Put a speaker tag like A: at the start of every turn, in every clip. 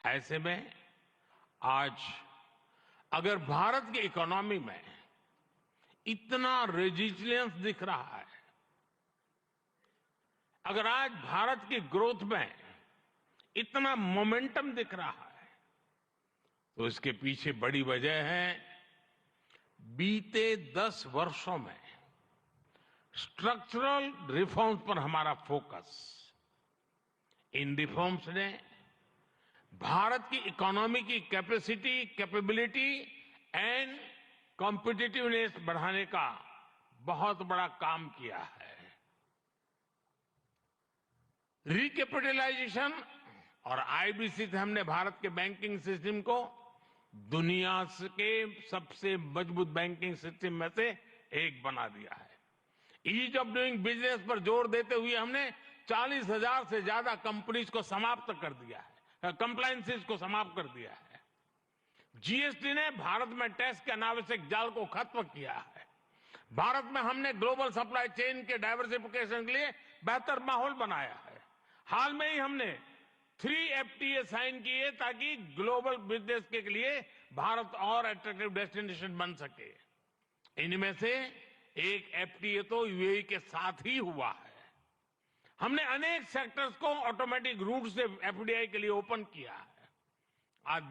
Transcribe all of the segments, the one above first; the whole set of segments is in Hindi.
A: ऐसे में आज अगर भारत की इकोनॉमी में इतना रेजिलियंस दिख रहा है, अगर आज भारत की ग्रोथ में इतना मोमेंटम दिख रहा है, तो इसके पीछे बड़ी वजह है बीते 10 वर्षों में स्ट्रक्चरल रिफॉर्म्स पर हमारा फोकस। इन रिफॉर्म्स ने भारत की इकोनॉमी की कैपेसिटी, कैपेबिलिटी एंड कॉम्पिटिटिवनेस बढ़ाने का बहुत बड़ा काम किया है। रिकैपिटलाइजेशन और आईबीसी से हमने भारत के बैंकिंग सिस्टम को दुनिया के सबसे मजबूत बैंकिंग सिस्टम में से एक बना दिया है। ईज ऑफ डूइंग बिजनेस पर जोर देते हुए हमने 40,000 से ज्यादा कंपनीज को समाप्त कर दिया है, कंप्लायंसेस को समाप्त कर दिया है। जीएसटी ने भारत में टैक्स के अनावश्यक जाल को खत्म किया है। भारत में हमने ग्लोबल सप्लाई चेन के डाइवर्सिफिकेशन के लिए बेहतर माहौल बनाया है। हाल में ही हमने 3 FTA साइन किए ताकि ग्लोबल बिजनेस के लिए भारत और अट्रैक्टिव डेस्टिनेशन बन सके। इनमें से एक FTA तो यूएई के साथ ही हुआ है। हमने अनेक सेक्टर्स को ऑटोमेटिक रूट से FDI के लिए ओपन किया है। आज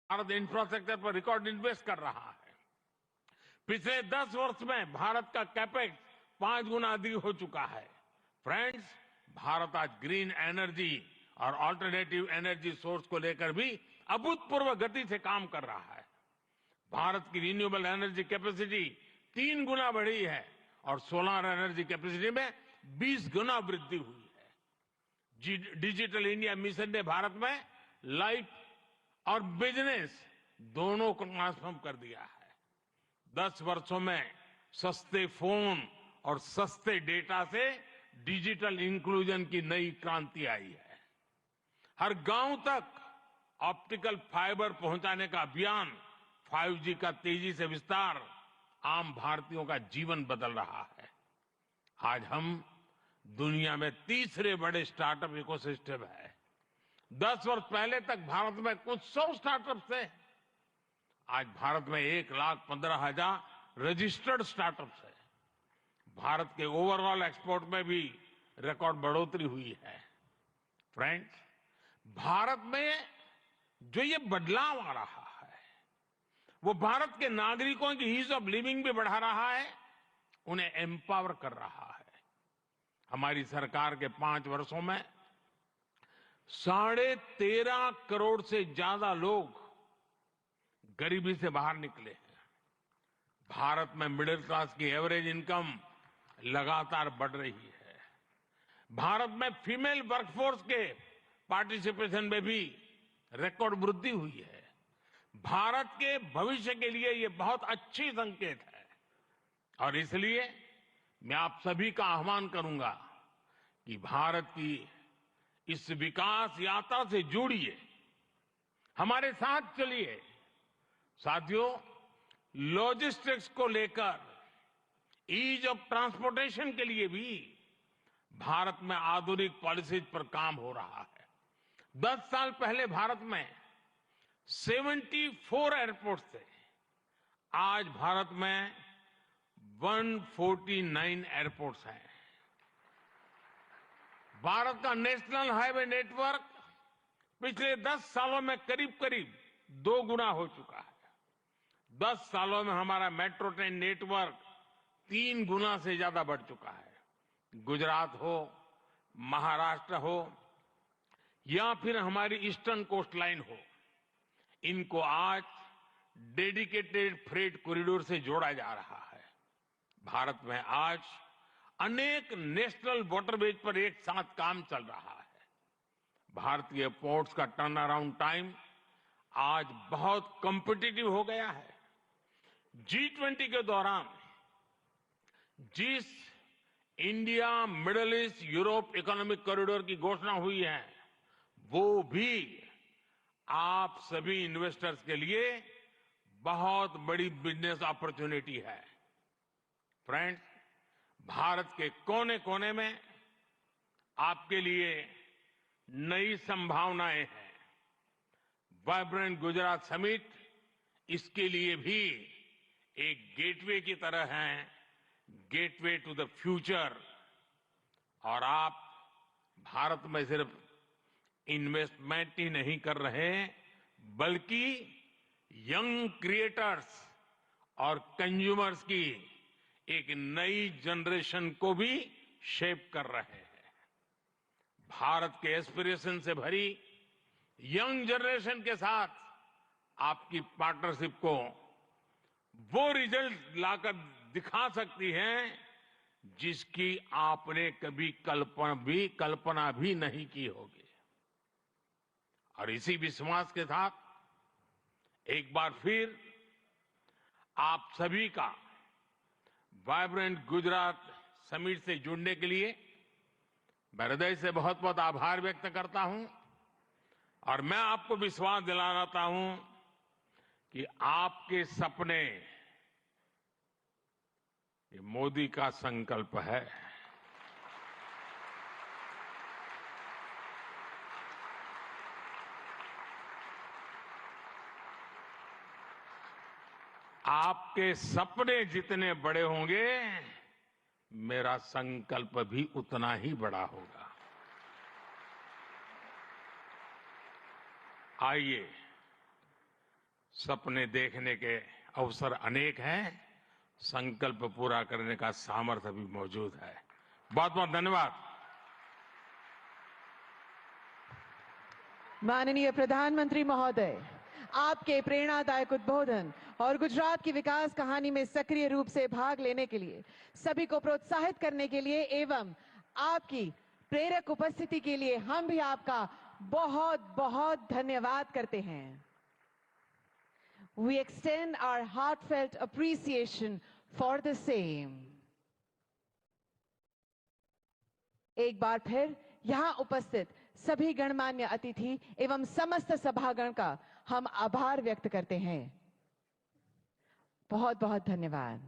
A: भारत इंफ्रास्ट्रक्चर पर रिकॉर्ड इन्वेस्ट कर रहा है। पिछले 10 वर्ष में भारत का कैपेक्स 5 गुना अधिक हो चुका है। फ्रेंड्स, भारत आज ग्रीन एनर्जी और अल्टरनेटिव एनर्जी सोर्स को लेकर भी अभूतपूर्व गति से काम कर रहा है। भारत की रिन्यूएबल एनर्जी कैपेसिटी 3 गुना बढ़ी है और सोलर एनर्जी कैपेसिटी में 20 गुना वृद्धि हुई है। डिजिटल इंडिया मिशन ने भारत में लाइफ और बिजनेस दोनों को ट्रांसफॉर्म कर दिया है। 10 वर्षों में सस्ते फोन और सस्ते डेटा से डिजिटल इंक्लूजन की नई क्रांति आई है। हर गांव तक ऑप्टिकल फाइबर पहुंचाने का अभियान, 5G का तेजी से विस्तार आम भारतीयों का जीवन बदल रहा है। आज हम दुनिया में तीसरे बड़े स्टार्टअप इकोसिस्टम है। 10 वर्ष पहले तक भारत में कुछ 100 स्टार्टअप थे। आज भारत में 1,15,000 रजिस्टर्ड स्टार्टअप्स है। भारत के ओवरऑल एक्सपोर्ट में भी रिकॉर्ड बढ़ोतरी हुई है। फ्रेंड्स, भारत में जो ये बदलाव आ रहा है, वो भारत के नागरिकों की ईज ऑफ लिविंग भी बढ़ा रहा है, उन्हें एम्पावर कर रहा है। हमारी सरकार के 5 वर्षों में 13.5 करोड़ से ज्यादा लोग गरीबी से बाहर निकले हैं। भारत में मिडिल क्लास की एवरेज इनकम लगातार बढ़ रही है। भारत में फीमेल वर्कफोर्स के पार्टिसिपेशन में भी रिकॉर्ड वृद्धि हुई है। भारत के भविष्य के लिए ये बहुत अच्छी संकेत है और इसलिए मैं आप सभी का आह्वान करूंगा कि भारत की इस विकास यात्रा से जुड़िए, हमारे साथ चलिए। साथियों, लॉजिस्टिक्स को लेकर ईज ऑफ ट्रांसपोर्टेशन के लिए भी भारत में आधुनिक पॉलिसीज पर काम हो रहा है। 10 साल पहले भारत में 74 एयरपोर्ट थे। आज भारत में 149 एयरपोर्ट्स हैं। भारत का नेशनल हाईवे नेटवर्क पिछले 10 सालों में करीब करीब 2 गुना हो चुका है। 10 सालों में हमारा मेट्रो ट्रेन नेटवर्क 3 गुना से ज्यादा बढ़ चुका है। गुजरात हो, महाराष्ट्र हो या फिर हमारी ईस्टर्न कोस्ट लाइन हो, इनको आज डेडिकेटेड फ्रेट कॉरिडोर से जोड़ा जा रहा है। भारत में आज अनेक नेशनल वाटरवेज पर एक साथ काम चल रहा है। भारतीय पोर्ट्स का टर्न अराउंड टाइम आज बहुत कॉम्पिटिटिव हो गया है। G20 के दौरान जिस India middle east Europe economic corridor की घोषणा हुई है, वो भी आप सभी इन्वेस्टर्स के लिए बहुत बड़ी बिजनेस अपॉर्चुनिटी है। फ्रेंड्स, भारत के कोने कोने में आपके लिए नई संभावनाएं हैं। वाइब्रेंट गुजरात समिट इसके लिए भी एक गेटवे की तरह है, गेटवे टू द फ्यूचर। और आप भारत में सिर्फ इन्वेस्टमेंट ही नहीं कर रहे, बल्कि यंग क्रिएटर्स और कंज्यूमर्स की एक नई जनरेशन को भी शेप कर रहे हैं। भारत के एस्पिरेशन से भरी यंग जनरेशन के साथ आपकी पार्टनरशिप को वो रिजल्ट लाकर दिखा सकती है जिसकी आपने कभी कल्पना भी नहीं की होगी। और इसी विश्वास के साथ एक बार फिर आप सभी का वाइब्रेंट गुजरात समिट से जुड़ने के लिए मैं हृदय से बहुत बहुत आभार व्यक्त करता हूं। और मैं आपको विश्वास दिलाता हूं कि आपके सपने ये मोदी का संकल्प है। आपके सपने जितने बड़े होंगे, मेरा संकल्प भी उतना ही बड़ा होगा। आइए, सपने देखने के अवसर अनेक हैं, संकल्प पूरा करने का सामर्थ्य भी मौजूद है। बहुत बहुत धन्यवाद।
B: माननीय प्रधानमंत्री महोदय, आपके प्रेरणादायक उद्बोधन और गुजरात की विकास कहानी में सक्रिय रूप से भाग लेने के लिए, सभी को प्रोत्साहित करने के लिए एवं आपकी प्रेरक उपस्थिति के लिए हम भी आपका बहुत बहुत धन्यवाद करते हैं। We extend our heartfelt appreciation for the same. एक बार फिर यहां उपस्थित सभी गणमान्य अतिथि एवं समस्त सभागण का हम आभार व्यक्त करते हैं। बहुत बहुत धन्यवाद।